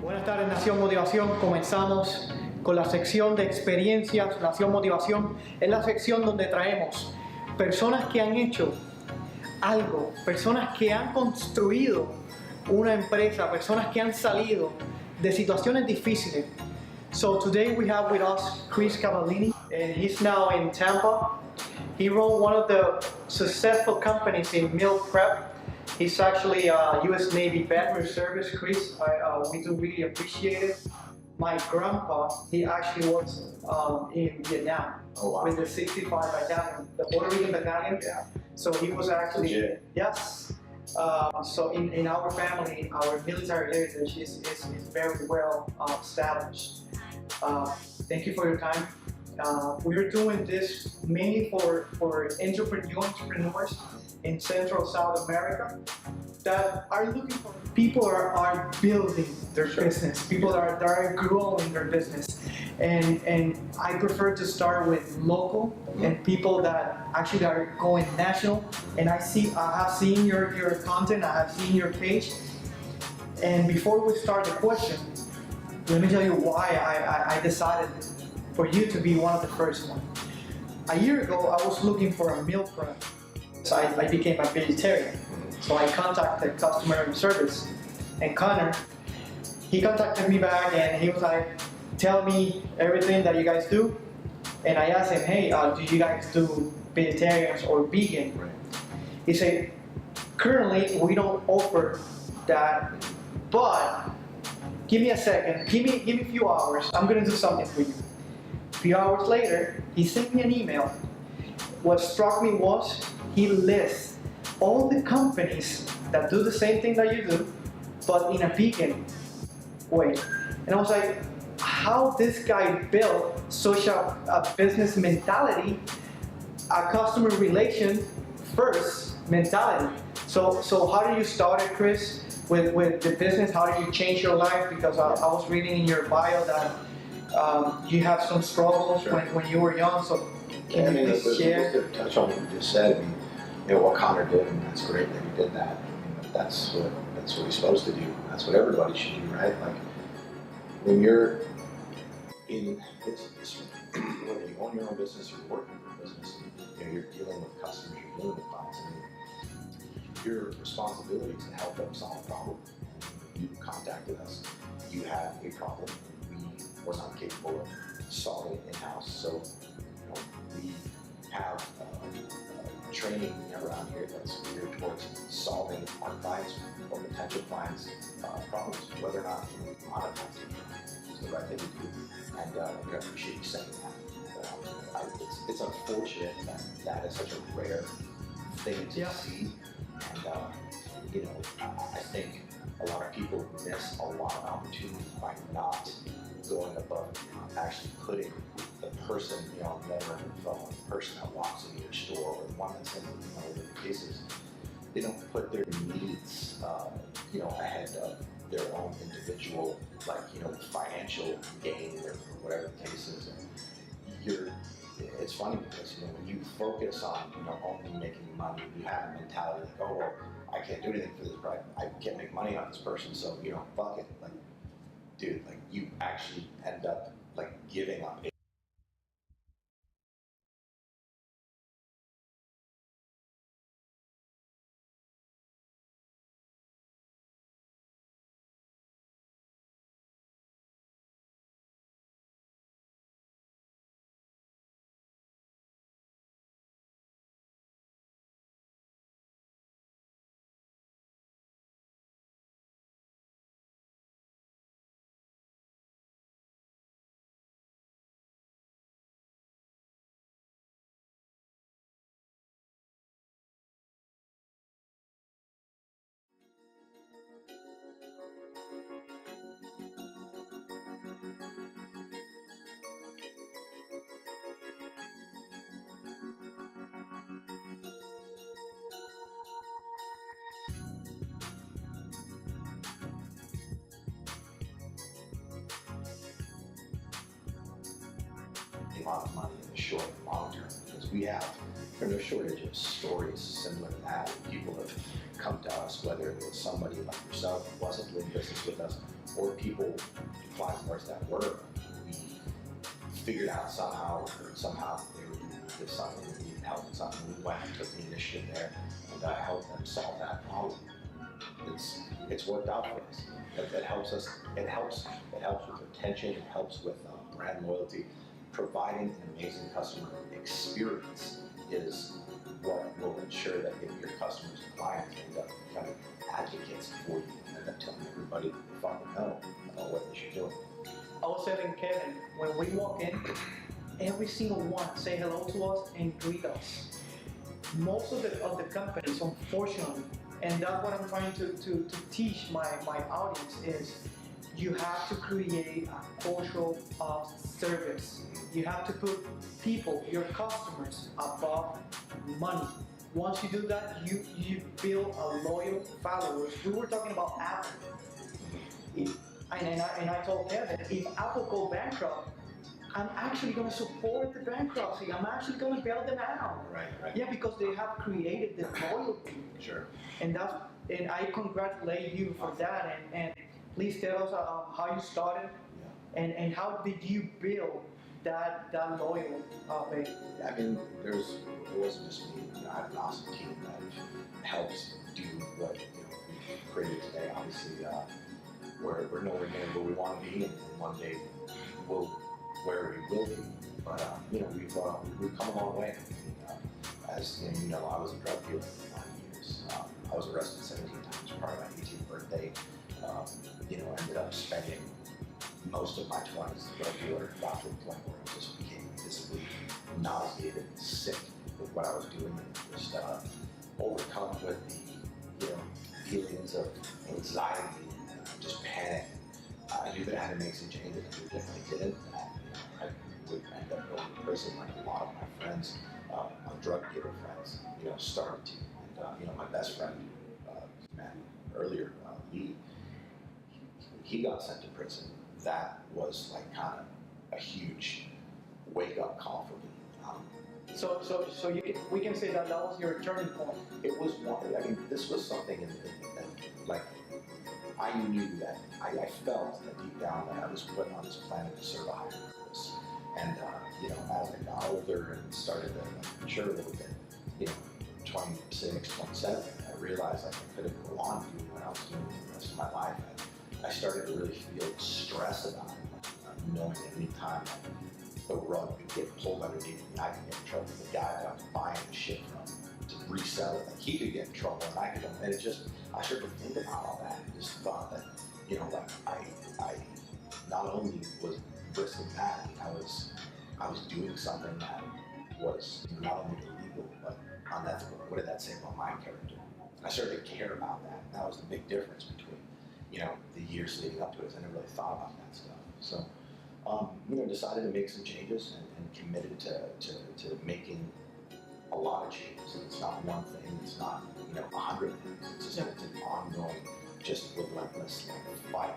Buenas tardes, Nación Motivación. Comenzamos con la sección de experiencias. Nación Motivación es la sección donde traemos personas que han hecho algo, personas que han construido una empresa, personas que han salido de situaciones difíciles. So today we have with us Chris Cavallini, and he's now in Tampa. He run one of the successful companies in meal prep. He's actually a U.S. Navy veteran service, Chris. We do really appreciate it. My grandpa, he actually works in Vietnam with the 65 Battalion, the Puerto Rican Battalion. Yeah. So he was actually, yes. So in our family, our military heritage is very well established. Thank you for your time. We're doing this mainly for entrepreneurs in Central South America that are looking for people are building their business, people that are growing their business. And I prefer to start with local and people that actually are going national. And I have seen your content, I have seen your page. And before we start the question, let me tell you why I decided for you to be one of the first ones. A year ago, I was looking for a meal prep. So I became a vegetarian. So I contacted customer service, and Connor, he contacted me back and he was like, tell me everything that you guys do. And I asked him, hey, do you guys do vegetarians or vegan? He said, currently we don't offer that, but give me a second, give me a few hours, I'm gonna do something for you. A few hours later, he sent me an email. What struck me was he lists all the companies that do the same thing that you do, but in a vegan way. And I was like, how this guy built such a business mentality, a customer relation first mentality. So how did you start it, Chris, with the business? How did you change your life? Because I was reading in your bio that you have some struggles when you were young. So can you please share? Just to touch on what you just said, I mean, you know, what Connor did, and that's great that he did that. I mean, that's what he's supposed to do. That's what everybody should do, right? Like, when you're in business, whether you own your own business or you're working for a business, you know, you're dealing with customers, you're dealing with clients. I mean, your responsibility is to help them solve a problem. You contacted us, you had a problem, we were not capable of solving it in-house. So, you know, we have training around here that's geared towards solving our clients or potential clients' problems, whether or not we monetize it. It's the right thing to do, and we appreciate you saying that. It's unfortunate that that is such a rare thing to see, and you know, I think a lot of people miss a lot of opportunity by not going above and beyond, actually putting the person, you know, on the other end of the phone, the person that walks into your store, or the one that's in, you know, the cases, they don't put their needs, you know, ahead of their own individual, like, you know, financial gain or whatever the case is. And it's funny because, you know, when you focus on, you know, only making money, you have a mentality like, oh, well, I can't do anything for this, but I can't make money on this person, so, you know, fuck it. Like, dude, like, you actually end up, like, giving up. A lot of money in the short and long term, because we have no shortage of stories similar to that. People have come to us, whether it was somebody like yourself who wasn't doing business with us, or people, clients of ours that were, we figured out somehow they were doing something that needed help with something. We went and took the initiative there and helped them solve that problem. It's worked out for us. It helps us. It helps with retention. It helps with brand loyalty. Providing an amazing customer experience is what will ensure that if your customers and clients end up becoming advocates for you and end up telling everybody they fucking know what they should do. I was telling Kevin, when we walk in, every single one say hello to us and greet us. Most of the companies, unfortunately, and that's what I'm trying to teach my audience is you have to create a culture of service. You have to put people, your customers, above money. Once you do that, you build a loyal followers. We were talking about Apple. And I told Kevin, if Apple go bankrupt, I'm actually going to support the bankruptcy. I'm actually going to bail them out. Right. Yeah, because they have created the loyalty. Sure. And I congratulate you for that. And please tell us how you started, and how did you build that loyal base. I mean, it wasn't just me. I have an awesome team that helps do what we've created today. Obviously, we're nowhere near where we want to be, and one day we'll where we will be. But we've come a long way. As I was a drug dealer for 9 years. I was arrested 17 times prior to my 18th birthday. Ended up spending most of my 20s as a drug dealer, got to the point where I just became visibly nauseated and sick with what I was doing, and just overcome with the feelings of anxiety and just panic. I knew that I had to make some changes, and if I didn't, I would end up going to prison like a lot of my friends, my drug dealer friends, started to. And my best friend, met earlier, Lee, he got sent to prison. That was like kind of a huge wake-up call for me. So we can say that was your turning point. It was one. I mean, this was something like I knew that I felt that deep down that I was put on this planet to serve a higher purpose. And as I got older and started to mature a little bit, 26, 27, I realized I couldn't go on doing what I was doing for the rest of my life. And I started to really feel stress about it, knowing that any time the rug could get pulled underneath me, I could get in trouble. The guy that I was buying shit from to resell it, like he could get in trouble, and I could. And I started to think about all that, and just thought that, I not only was risking that, I was doing something that was not only illegal but unethical. What did that say about my character? I started to care about that. And that was the big difference between, the years leading up to it. I never really thought about that stuff. So, decided to make some changes and committed to making a lot of changes. And it's not one thing. It's not 100 things. It's just an ongoing, just relentless fight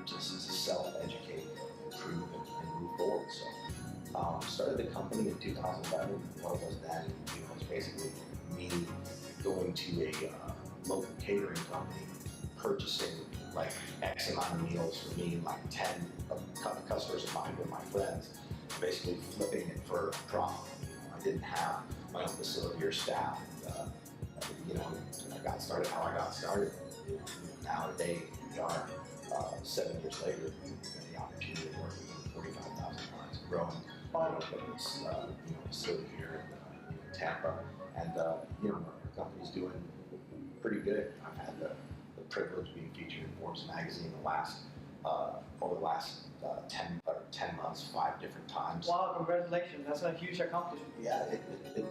to self-educate, improve, and move forward. So, started the company in 2011. What it was then, was basically me going to a local catering company, purchasing like X amount of meals for me and like 10 customers of mine were my friends, basically flipping it for a profit. I didn't have my own facility or staff. And, I got started how I got started. Now today we are 7 years later, the opportunity to work with 45,000 clients, growing facility here in Tampa, and our company's doing pretty good. I've had the privilege of being featured in Forbes magazine over the last 10 months, 5 different times. Wow, congratulations! That's a huge accomplishment. Yeah,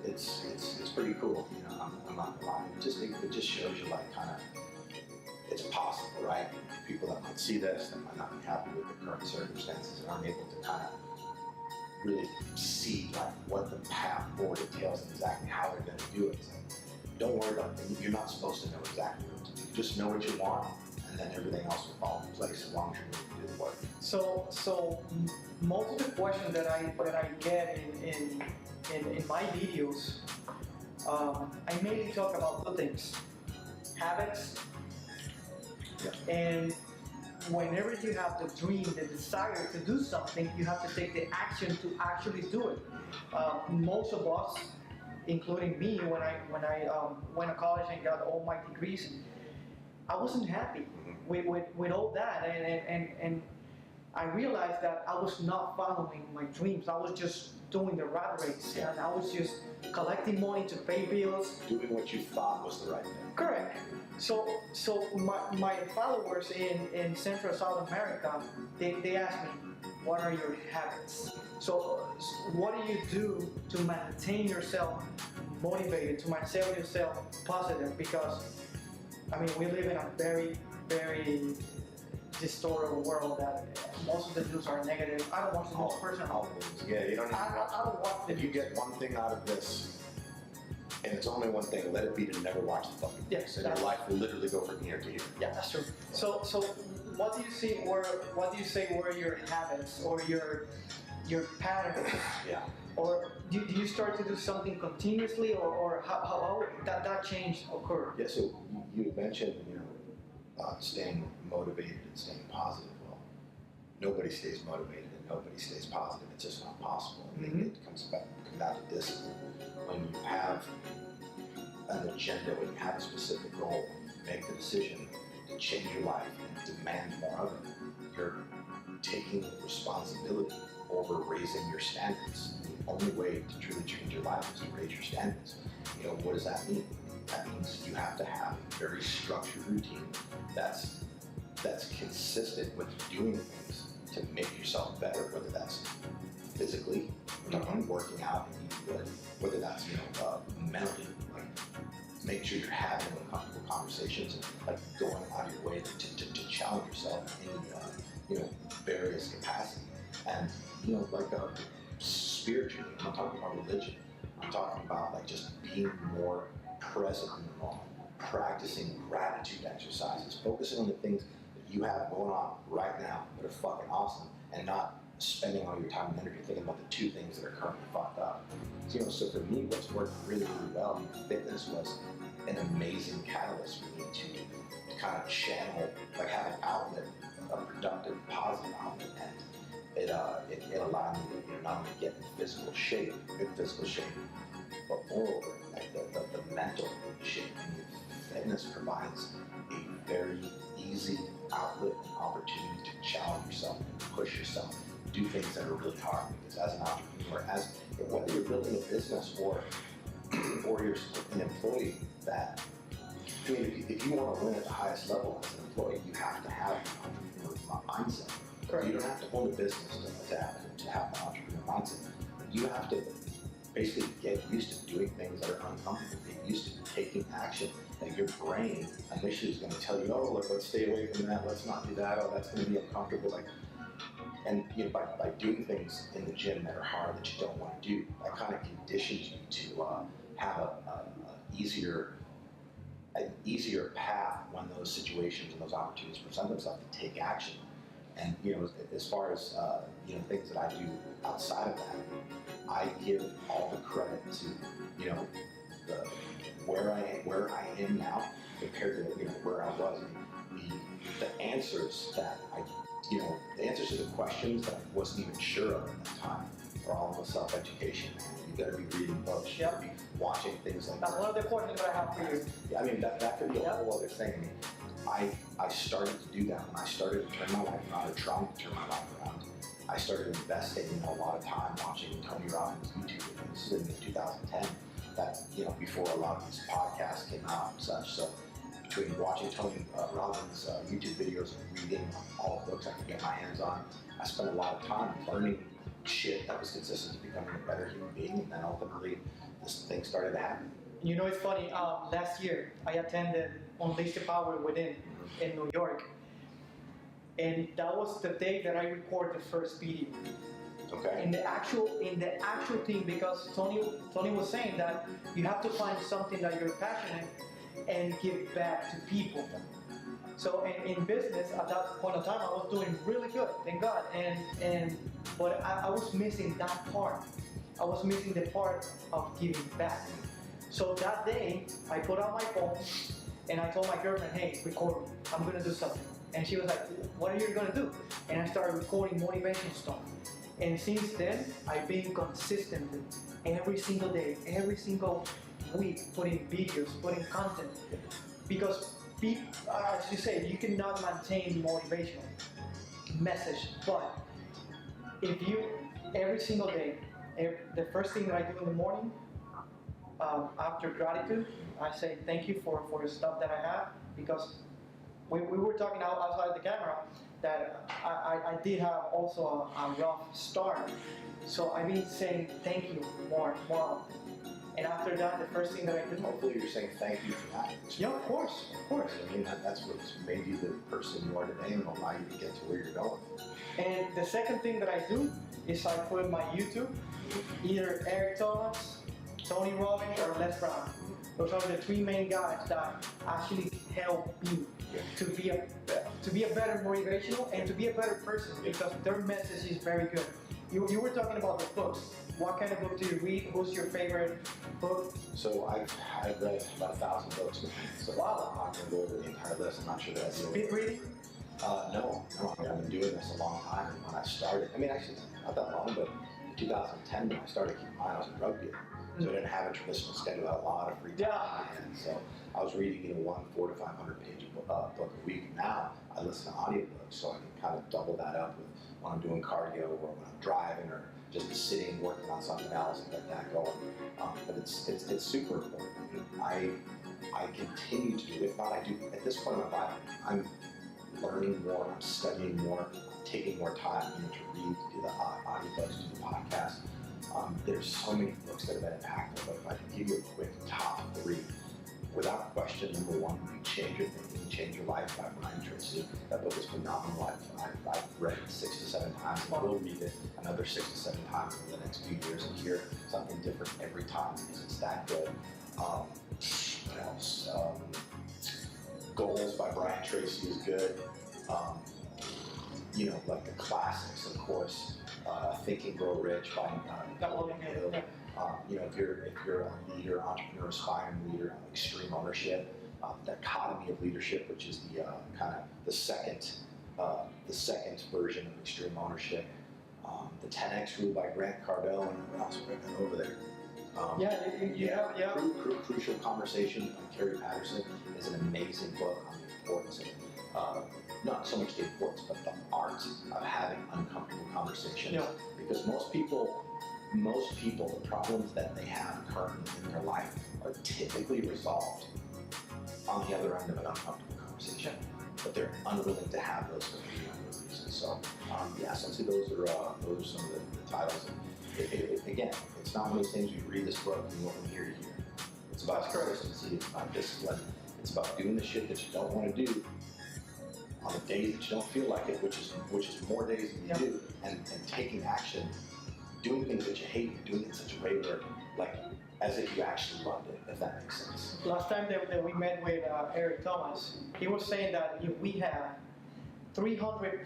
it's pretty cool. I'm not gonna lie. It just shows you it's possible, right? People that might see this that might not be happy with the current circumstances and aren't able to kind of really see what the path forward entails and exactly how they're going to do it. So don't worry about it. You're not supposed to know exactly what to do. Just know what you want, and then everything else will fall into place as long as you're willing to do the work. So most of the questions that I get in my videos, I mainly talk about 2 things: habits Yeah. And whenever you have the dream, the desire to do something, you have to take the action to actually do it. Most of us, including me, when I went to college and got all my degrees, I wasn't happy with all that, and I realized that I was not following my dreams. I was just doing the rat race, and I was just collecting money to pay bills. Doing what you thought was the right thing. Correct. So my followers in Central South America, they ask me, what are your habits? So what do you do to maintain yourself motivated, to maintain yourself positive? Because I mean, we live in a very, very distorted world that most of the news are negative. I don't watch the news personally. Yeah, you don't need I don't watch the If you get one thing out of this, and it's only one thing, let it be to never watch the fucking Yes, news. And your life will literally go from here to here. Yeah, that's true. So what do you say were your habits or your patterns? Yeah. Or do you start to do something continuously, or how that change occur? Yeah, so you had mentioned, staying motivated and staying positive. Well, nobody stays motivated and nobody stays positive. It's just not possible. I mean, it comes down to discipline. When you have an agenda, when you have a specific goal, make the decision to change your life and demand more of it, you're taking responsibility over raising your standards. The only way to truly change your life is to raise your standards. What does that mean? That means you have to have a very structured routine that's consistent with doing things to make yourself better, whether that's physically, working out and eating good, whether that's mentally, like make sure you're having uncomfortable conversations, like going out of your way to challenge yourself in various capacities. And spiritually, I'm not talking about religion. I'm talking about like just being more present in the moment, practicing gratitude exercises, focusing on the things that you have going on right now that are fucking awesome, and not spending all your time and energy thinking about the two things that are currently fucked up. So for me, what's worked really, really well, fitness was an amazing catalyst for me to kind of channel, like have an outlet, a productive, positive outlet, and it allowed me to not only get in good physical shape, but moreover, like the mental shape. Fitness provides a very easy outlet and opportunity to challenge yourself and push yourself, do things that are really hard. Because as an entrepreneur, whether you're building a business or you're an employee, if you want to win at the highest level as an employee, you have to have an entrepreneur mindset. Correct. You don't have to own a business to have an entrepreneur mindset. You have to basically get used to doing things that are uncomfortable, get used to taking action. And your brain initially is going to tell you, oh, look, let's stay away from that, let's not do that, oh, that's going to be uncomfortable. And by doing things in the gym that are hard, that you don't want to do, that kind of conditions you to have an easier path when those situations and those opportunities present themselves to take action. And as far as things that I do outside of that, I give all the credit to where I am now compared to where I was. The answers that the answers to the questions that I wasn't even sure of at the time are all about self-education. You got to be reading books. You got to be watching things like that. That's one of the questions that I have for you. Yeah, I mean that could be a whole other thing. I started to do that when I started to turn my life around, or trying to turn my life around. I started investing a lot of time watching Tony Robbins' YouTube videos. This is in 2010. That before a lot of these podcasts came out and such. So between watching Tony Robbins' YouTube videos and reading all the books I could get my hands on, I spent a lot of time learning shit that was consistent to becoming a better human being, and then ultimately this thing started to happen. It's funny, last year I attended Unleash the Power Within in New York, and that was the day that I recorded the first video. Okay. In the actual thing, because Tony was saying that you have to find something that you're passionate and give back to people. So in business at that point of time, I was doing really good, thank God, but I was missing that part. I was missing the part of giving back. So that day, I put out my phone And I told my girlfriend, hey, record me. I'm gonna do something. And she was like, what are you gonna do? And I started recording motivational stuff. And since then, I've been consistently every single day, every single week, putting videos, putting content. Because as you say, you cannot maintain motivational message, but if you, every single day, the first thing that I do in the morning, after gratitude, I say thank you for the stuff that I have, because we were talking outside the camera that I did have also a rough start. So I've been saying thank you more often. And after that, the first thing that I do. Hopefully you're saying thank you for that. Yeah, of course. I mean, that's what's made you the person you are today and allow you to get to where you're going. And the second thing that I do is I put my YouTube, either Eric Thomas, Tony Robbins, or Les Brown. Those are the three main guys that actually help me to be a better motivational and to be a better person, because their message is very good. You were talking about the books. What kind of book do you read? Who's your favorite book? So I've read about 1,000 books. So wow. I'm not going to go over the entire list. I'm not sure that I do. Speed reading? No. I mean, I've been doing this a long time. And when I started, I mean, actually, not that long, but in 2010, when I started keeping mine, I was a drug dealer. So I didn't have a traditional schedule. I had a lot of free time. Yeah. And so I was reading, 400 to 500 page book a week. Now I listen to audiobooks, so I can kind of double that up with when I'm doing cardio or when I'm driving or just sitting working on something else and get that going. But it's super important. I continue to do. If not, I do. At this point in my life, I'm learning more. I'm studying more. I'm taking more time to read, to do the audiobooks, do the podcast. There's so many books that have been impactful, but if I can give you a quick top 3, without question, number 1, You Change Your Thinking, Change Your Life by Brian Tracy. That book is phenomenal. I've read it 6 to 7 times, and I will read it another 6 to 7 times over the next few years and hear something different every time because it's that good. What else? Goals by Brian Tracy is good. Like the classics, of course. Think and Grow Rich by Napoleon Hill. If you're a leader, entrepreneur, aspiring leader, extreme ownership, the dichotomy of leadership, which is the kind of the second version of extreme ownership. The 10X Rule by Grant Cardone. What else have I got over there? Crucial Conversations by Kerry Patterson is an amazing book on the importance of not so much the importance, but the art of having uncomfortable conversations. Yeah. Because most people, the problems that they have currently in their life are typically resolved on the other end of an uncomfortable conversation, but they're unwilling to have those for many other reasons. So, so I'd say those are some of the titles. Again, it's not one of those things you read this book and you go from here to here. It's about consistency, it's about discipline, it's about doing the shit that you don't want to do on the days that you don't feel like it, which is more days than you do, and taking action, doing things that you hate, and doing it in such a way where, like, as if you actually loved it, if that makes sense. Last time that we met with Eric Thomas, he was saying that if we have 300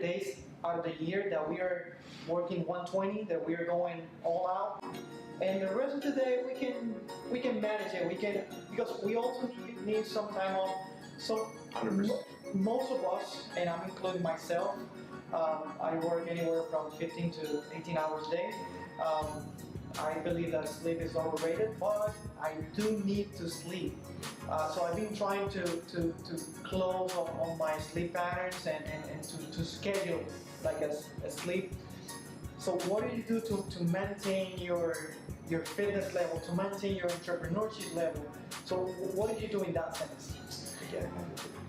days out of the year that we are working 120, that we are going all out, and the rest of the day we can manage it. Because we also need some time off. So 100%. Most of us, and I'm including myself, I work anywhere from 15 to 18 hours a day. I believe that sleep is overrated, but I do need to sleep. So I've been trying to close on my sleep patterns and to schedule like a sleep. So what do you do to maintain your fitness level, to maintain your entrepreneurship level? So what do you do in that sense? Again,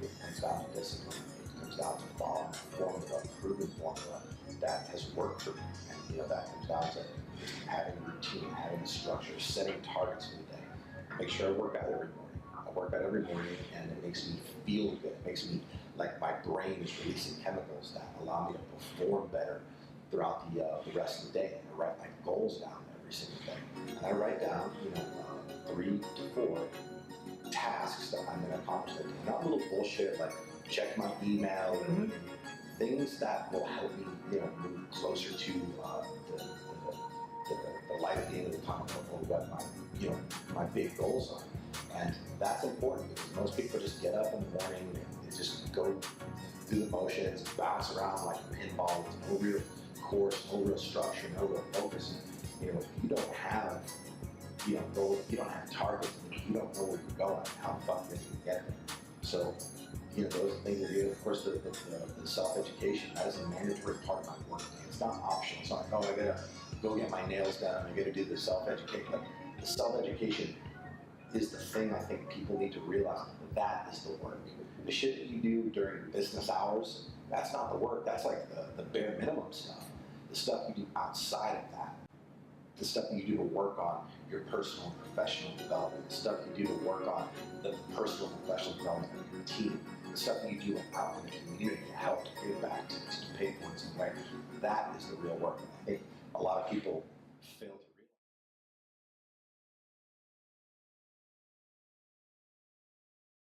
it comes down to discipline. It comes down to following a formula, a proven formula that has worked for me. And that comes down to having a routine, having a structure, setting targets for the day. Make sure I work out every morning. I work out every morning and it makes me feel good. It makes me like my brain is releasing chemicals that allow me to perform better throughout the rest of the day. And I write my goals down every single day. And I write down, 3 to 4 tasks that I'm going to accomplish that day. Not little bullshit like check my email, things that will help me, move closer to the light at the end of the tunnel, or what my big goals are. And that's important because most people just get up in the morning and they just go through the motions, bounce around like a pinball with no real course, no real structure, no real focus. And, you know, if you don't have, you know, goals, you don't have targets, you don't know where you're going, how the fuck are you gonna get there? So, you know, those things that you do, of course, the self-education, that is a mandatory part of my work. It's not optional. It's not like, oh, I gotta go get my nails done, I gotta do the self-education. Like, the self-education is the thing I think people need to realize. That is the work. The shit that you do during business hours, that's not the work. That's like the bare minimum stuff. The stuff you do outside of that, the stuff that you do to work on your personal and professional development, the stuff you do to work on the personal and professional development of your team, the stuff that you do out in the community to help to give back to pay points in a way, that is the real work. And I think a lot of people fail to